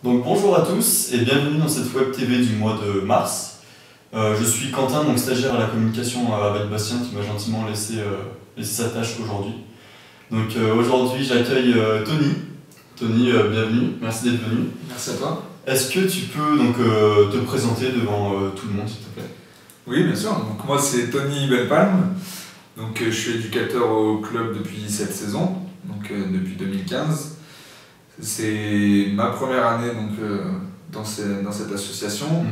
Donc bonjour à tous et bienvenue dans cette web TV du mois de mars. Je suis Quentin, donc stagiaire à la communication à Bad Bastien qui m'a gentiment laissé sa tâche aujourd'hui. Donc aujourd'hui j'accueille Tony. Tony, bienvenue, merci d'être venu. Merci à toi. Est-ce que tu peux donc te présenter devant tout le monde s'il te plaît? Oui, bien sûr. Donc, moi c'est Tony Bellepalme. Donc, je suis éducateur au club depuis cette saison, donc depuis 2015. C'est ma première année donc, dans cette association.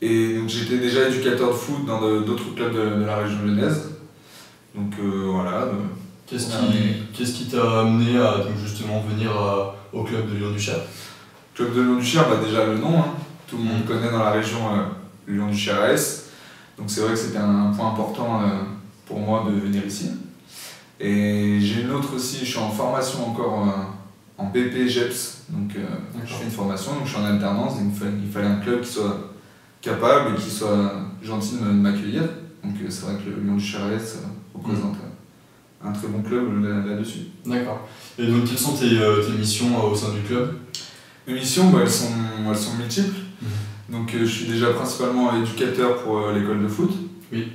Et donc j'étais déjà éducateur de foot dans d'autres clubs de la région lyonnaise. Donc voilà. Qu'est-ce qui t'a amené à donc, justement venir au club de Lyon-du-Cher? Club de Lyon-du-Cher, déjà le nom, hein. Tout le monde connaît dans la région Lyon-du-Cher AS. Donc c'est vrai que c'était un point important pour moi de venir ici. Et j'ai une autre aussi, je suis en formation encore en BP GEPS, donc je fais une formation, donc je suis en alternance, donc il fallait un club qui soit capable et qui soit gentil de m'accueillir. Donc c'est vrai que le Lyon-du-Cher AS représente un très bon club là-dessus. D'accord. Et donc quelles sont tes missions au sein du club? Mes missions, elles sont multiples. Donc je suis déjà principalement éducateur pour l'école de foot. Oui.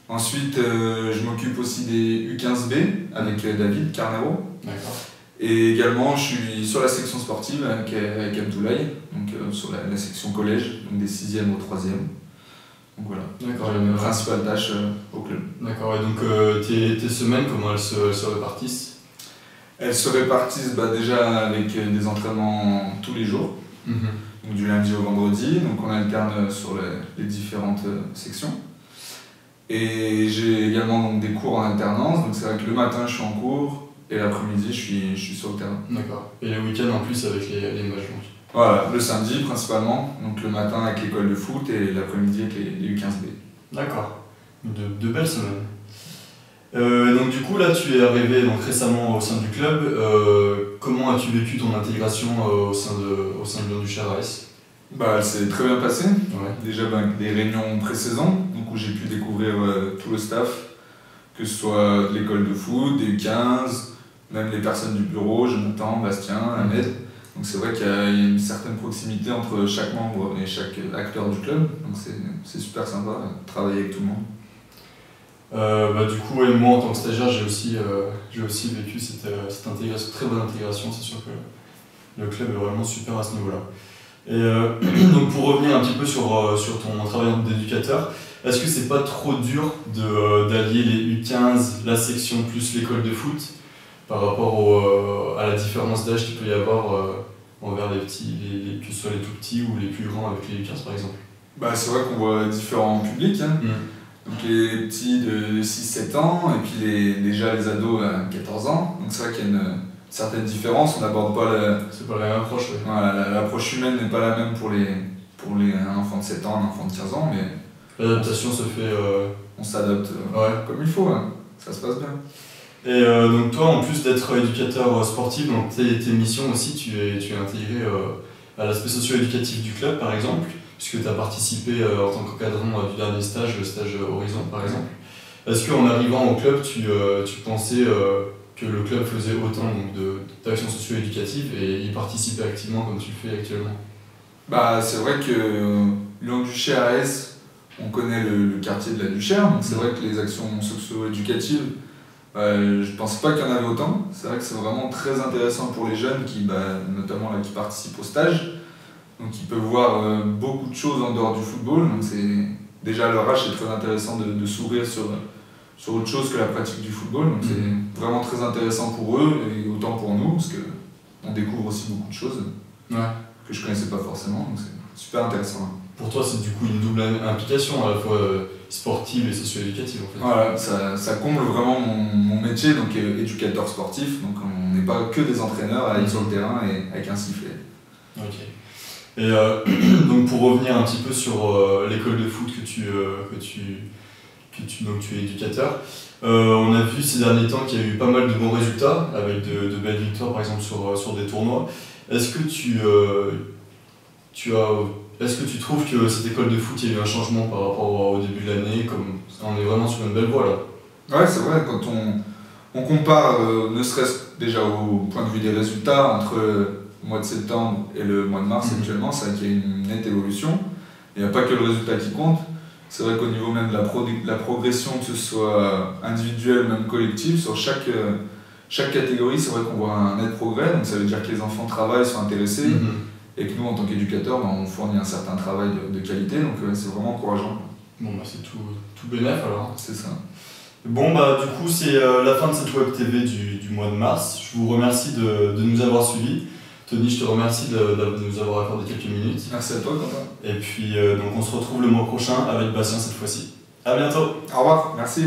Ensuite, je m'occupe aussi des U15B avec David Carnero. D'accord. Et également, je suis sur la section sportive avec Abdoulaye, donc sur la section collège, donc des 6e au 3e. Donc voilà, j'ai mes principales tâches au club. D'accord, et donc tes semaines, comment elles se répartissent? Elles se répartissent déjà avec des entraînements tous les jours, donc du lundi au vendredi, donc on alterne sur les différentes sections. Et j'ai également donc, des cours en alternance, donc c'est vrai que le matin je suis en cours et l'après-midi je suis sur le terrain. D'accord. Et les week-ends en plus avec les matchs donc. Voilà, le samedi principalement, donc le matin avec l'école de foot et l'après-midi avec les U15B. D'accord, de belles semaines. Donc du coup là tu es arrivé donc, récemment au sein du club, comment as-tu vécu ton intégration au sein de Lyon-du-Cher AS? Elle s'est très bien passée. Ouais. Déjà des réunions pré-saison, donc où j'ai pu découvrir tout le staff, que ce soit de l'école de foot, des U15, même les personnes du bureau, Jonathan, Bastien, Ahmed. Donc c'est vrai qu'il y a une certaine proximité entre chaque membre et chaque acteur du club, donc c'est super sympa de travailler avec tout le monde. Du coup, moi en tant que stagiaire, j'ai aussi vécu cette intégration, très bonne intégration, c'est sûr que le club est vraiment super à ce niveau-là. Et donc pour revenir un petit peu sur ton travail d'éducateur, est-ce que c'est pas trop dur d'allier les U15, la section plus l'école de foot par rapport à la différence d'âge qu'il peut y avoir envers les petits, que ce soit les tout petits ou les plus grands avec les U15 par exemple? C'est vrai qu'on voit différents publics, hein. Donc les petits de 6-7 ans et puis déjà les ados à 14 ans. Donc c'est vrai qu'il y a une certaine différence, on n'aborde pas c'est pas la même approche, oui. Voilà, l'approche humaine n'est pas la même pour un enfant de 7 ans, un enfant de 15 ans, mais l'adaptation se fait... On s'adapte comme il faut, hein. Ça se passe bien. Et donc toi, en plus d'être éducateur sportif, dans tes missions aussi, tu es intégré à l'aspect socio-éducatif du club par exemple, puisque tu as participé en tant qu'encadrant du dernier stage, le stage Horizon par exemple. Est-ce qu'en arrivant au club, tu pensais que le club faisait autant d'actions socio-éducatives et y participait activement comme tu le fais actuellement? C'est vrai que Lyon-du-Cher AS, on connaît le quartier de la Duchère, donc c'est vrai que les actions socio-éducatives, je ne pensais pas qu'il y en avait autant. C'est vrai que c'est vraiment très intéressant pour les jeunes notamment qui participent au stage. Donc ils peuvent voir beaucoup de choses en dehors du football. Donc déjà à leur âge, c'est très intéressant de s'ouvrir sur autre chose que la pratique du football. Donc c'est vraiment très intéressant pour eux et autant pour nous, parce qu'on découvre aussi beaucoup de choses que je ne connaissais pas forcément. Donc c'est super intéressant. Pour toi, c'est du coup une double implication, à la fois sportive et socio-éducative en fait. Voilà, ça comble vraiment mon métier, donc éducateur sportif. Donc on n'est pas que des entraîneurs à être sur le terrain et avec un sifflet. Ok. Et donc pour revenir un petit peu sur l'école de foot que tu es éducateur, on a vu ces derniers temps qu'il y a eu pas mal de bons résultats, avec de belles victoires par exemple sur des tournois. Est-ce que est-ce que tu trouves que cette école de foot, il y a eu un changement par rapport au début de l'année, comme on est vraiment sur une belle voie là? Ouais, c'est vrai, quand on compare, ne serait-ce déjà au point de vue des résultats, entre mois de septembre et le mois de mars actuellement, c'est vrai qu'il y a une nette évolution. Il n'y a pas que le résultat qui compte. C'est vrai qu'au niveau même de la progression, que ce soit individuelle, même collective, sur chaque catégorie, c'est vrai qu'on voit un net progrès. Donc ça veut dire que les enfants travaillent, sont intéressés, et que nous, en tant qu'éducateurs, on fournit un certain travail de qualité. Donc c'est vraiment encourageant. Bon, bah, c'est tout bénef alors. C'est ça. Bon, bah, du coup, c'est la fin de cette Web TV du mois de mars. Je vous remercie de nous avoir suivis. Tony, je te remercie de nous avoir accordé quelques minutes. Merci à toi, Quentin. Et puis, donc, on se retrouve le mois prochain avec Bastien cette fois-ci. À bientôt. Au revoir, merci.